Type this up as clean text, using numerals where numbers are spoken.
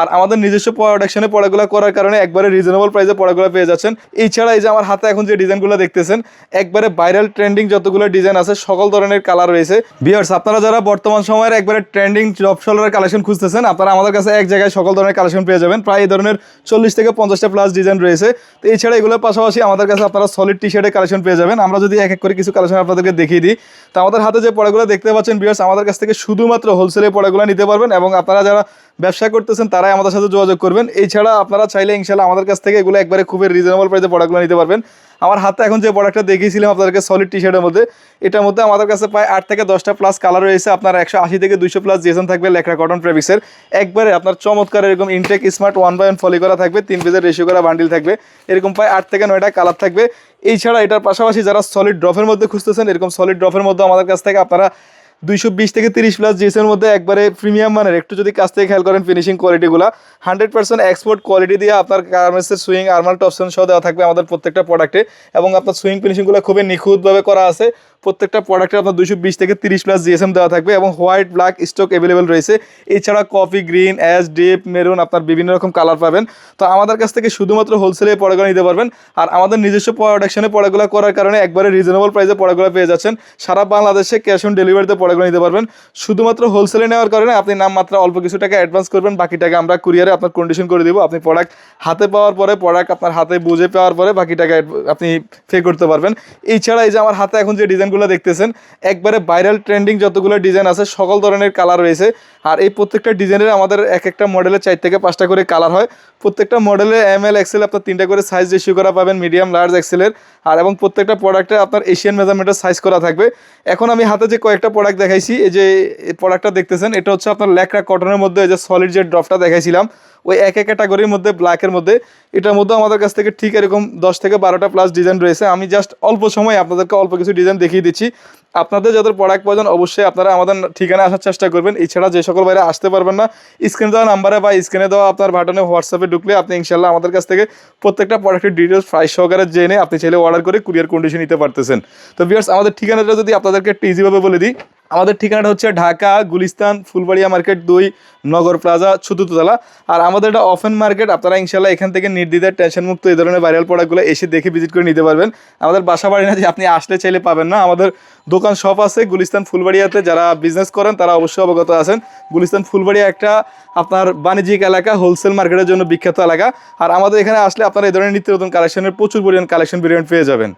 আর আমাদের নিজস্ব প্রোডাকশনে প্রোডাক্টগুলো করার কারণে একবারে রিজনেবল প্রাইসে প্রোডাক্টগুলো পেয়ে যাচ্ছেন। এছাড়া এই যে আমার হাতে এখন যে ডিজাইনগুলো দেখতেছেন একবারে ভাইরাল ট্রেন্ডিং যতগুলো ডিজাইন আছে সকল ধরনের কালার রয়েছে। ভিউয়ার্স, আপনারা যারা বর্তমান সময়ের একবারে ট্রেন্ডিং জব শোল্ডারের কালেকশন খুঁজতেছেন আপনারা আমাদের কাছে এক জায়গায় সকল ধরনের কালেকশন পেয়ে যাবেন। প্রায় এই ধরনের 40 থেকে 50টা প্লাস ডিজাইন রয়েছে। তো এছাড়া এগুলোর পাশাপাশি আমাদের কাছে আপনারা সলিড টি শার্টের কালেকশন পেয়ে যাবেন। আমরা যদি এক এক করে কিছু কালেকশন আপনাদেরকে দেখিয়ে দিই, তো আমাদের হাতে যে প্রোডাক্টগুলো দেখতে পাচ্ছেন ভিউয়ার্স, আমাদের কাছ থেকে শুধুমাত্র হোলসেলে প্রোডাক্টগুলো নিতে পারবেন এবং আপনারা যারা ব্যবসা করতেছেন তারাই আমাদের সাথে যোগাযোগ করবেন। এছাড়া আপনারা চাইলে ইনশাআল্লাহ আমাদের কাছ থেকে এগুলো একবারে খুবই রিজনেবল প্রাইসে প্রোডাক্টগুলো নিতে পারবেন। আমার হাতে এখন যে প্রোডাক্টটা দেখিয়েছিলাম আপনাদেরকে সলিড টি শার্টের মধ্যে, এটার মধ্যে আমাদের কাছে প্রায় 8 থেকে 10টা প্লাস কালার রয়েছে। আপনার 180 থেকে 200 প্লাস জিএসএম থাকবে লেকরা কটন ফেব্রিক্সের। একবারে আপনার চমৎকার এরকম ইনটেক স্মার্ট 1/1 ফলি করা থাকবে, 3 পিসের রেশিও করা বান্ডিল থাকবে। এরকম প্রায় 8 থেকে 9টা কালার থাকবে। এছাড়া এটার পাশাপাশি যারা সলিড ড্রপের মধ্যে খুঁজতেছেন, এরকম সলিড ড্রপের মধ্যে আমাদের কাছ থেকে আপনারা 220 থেকে 30 প্লাস জিএসের মধ্যে একবারে প্রিমিয়াম মানের, একটু যদি কাছ থেকে খেয়াল করেন ফিনিশিং কোয়ালিটিগুলো 100% এক্সপোর্ট কোয়ালিটি দিয়ে আপনার গার্মেন্টসের সুইং আর্মাল টপশন সহ দেওয়া থাকবে আমাদের প্রত্যেকটা প্রোডাক্টে। এবং আপনার সুইং ফিনিশিংগুলো খুবই নিখুঁতভাবে করা আছে। প্রত্যেকটা প্রোডাক্টে আপনার 220 থেকে 30 প্লাস জিএসএম দেওয়া থাকবে এবং হোয়াইট ব্ল্যাক স্টক অ্যাভেলেবেল রয়েছে। এছাড়া coffee green, ash, deep maroon আপনার বিভিন্ন রকম কালার পাবেন। তো আমাদের কাছ থেকে শুধুমাত্র হোলসেলে প্রোডাক্টগুলো নিতে পারবেন। আর আমাদের নিজস্ব প্রোডাকশনে প্রোডাক্টগুলো করার কারণে একবারে রিজনেবল প্রাইসে প্রোডাক্টগুলো পেয়ে যাচ্ছেন। সারা বাংলাদেশে ক্যাশ অন ডেলিভারিতে প্রোডাক্টগুলো নিতে পারবেন। শুধুমাত্র হোলসেলে নেওয়ার কারণে আপনি নামমাত্র অল্প কিছু টাকা অ্যাডভান্স করবেন, বাকি টাকা আমরা কুরিয়ারে আপনার কন্ডিশন করে দেবো। আপনি প্রোডাক্ট হাতে পাওয়ার পরে, প্রোডাক্ট আপনার হাতে বুঝে পাওয়ার পরে বাকি টাকা আপনি পে করতে পারবেন। এছাড়া এই যে আমার হাতে এখন যে ডিজাইনগুলো দেখতেছেন একবারে ভাইরাল ট্রেন্ডিং যতগুলো ডিজাইন আছে সকল ধরনের কালার রয়েছে। আর এই প্রত্যেকটা ডিজাইনের আমাদের এক একটা মডেলে 4 থেকে 5টা করে কালার হয়। প্রত্যেকটা মডেলে ML XL আপনার 3টা করে সাইজ রেশিও করা পাবেন, মিডিয়াম লার্জ এক্সেলের। আর এবং প্রত্যেকটা প্রোডাক্টে আপনার এশিয়ান মেজারমেন্টের সাইজ করা থাকবে। এখন আমি হাতে যে কয়েকটা প্রোডাক্ট দেখাইছি, এই যে প্রোডাক্টটা দেখতেছেন এটা হচ্ছে আপনার লেকরা কটনের মধ্যে এই যে সলিড যে ড্রপটা দেখাইছিলাম ওই এক এক ক্যাটাগরির মধ্যে ব্ল্যাকের মধ্যে, এটার মধ্যে আমাদের কাছ থেকে ঠিক এরকম 10 থেকে 12টা প্লাস ডিজাইন রয়েছে। আমি জাস্ট অল্প সময় আপনাদেরকে অল্প কিছু ডিজাইন দেখিয়ে দিচ্ছি। আপনাদের যাদের প্রোডাক্ট প্রয়োজন অবশ্যই আপনারা আমাদের ঠিকানায় আসার চেষ্টা করবেন। এছাড়া যে সকল বাইরে আসতে পারবেন না, স্ক্রিনে দেওয়া নাম্বারে বা স্ক্রিনে দেওয়া আপনার বাটনে হোয়াটসঅ্যাপে ঢুকলে আপনি ইনশাল্লাহ আমাদের কাছ থেকে প্রত্যেকটা প্রোডাক্টের ডিটেলস প্রাইস সহকারে জেনে আপনি চাইলে অর্ডার করে কুরিয়ার কন্ডিশন নিতে পারতেছেন। তো ভিউয়ার্স, আমাদের ঠিকানাটা যদি আপনাদেরকে একটু ইজিভাবে বলে দিই, আমাদের ঠিকানাটা হচ্ছে ঢাকা গুলিস্তান ফুলবাড়িয়া মার্কেট 2 নগর প্লাজা 4th তলা। আর আমাদের এটা ওপেন মার্কেট, আপনারা ইনশাল্লাহ এখান থেকে নির্দ্বিধায় টেনশন মুক্ত এই ধরনের ভাইরাল প্রোডাক্টগুলো এসে দেখে ভিজিট করে নিতে পারবেন। আমাদের বাসা বাড়ি না যে আপনি আসলে চাইলে পাবেন না, আমাদের দোকান শপ আছে গুলিস্তান ফুলবাড়িয়াতে। যারা বিজনেস করেন তারা অবশ্যই অবগত আছেন। গুলিস্তান ফুলবাড়িয়া একটা আপনার বাণিজ্যিক এলাকা, হোলসেল মার্কেটের জন্য বিখ্যাত এলাকা। আর আমাদের এখানে আসলে আপনারা এই ধরনের নিত্য নতুন কালেকশনের প্রচুর পরিমাণ কালেকশন ভেরিয়েন্ট পেয়ে যাবেন।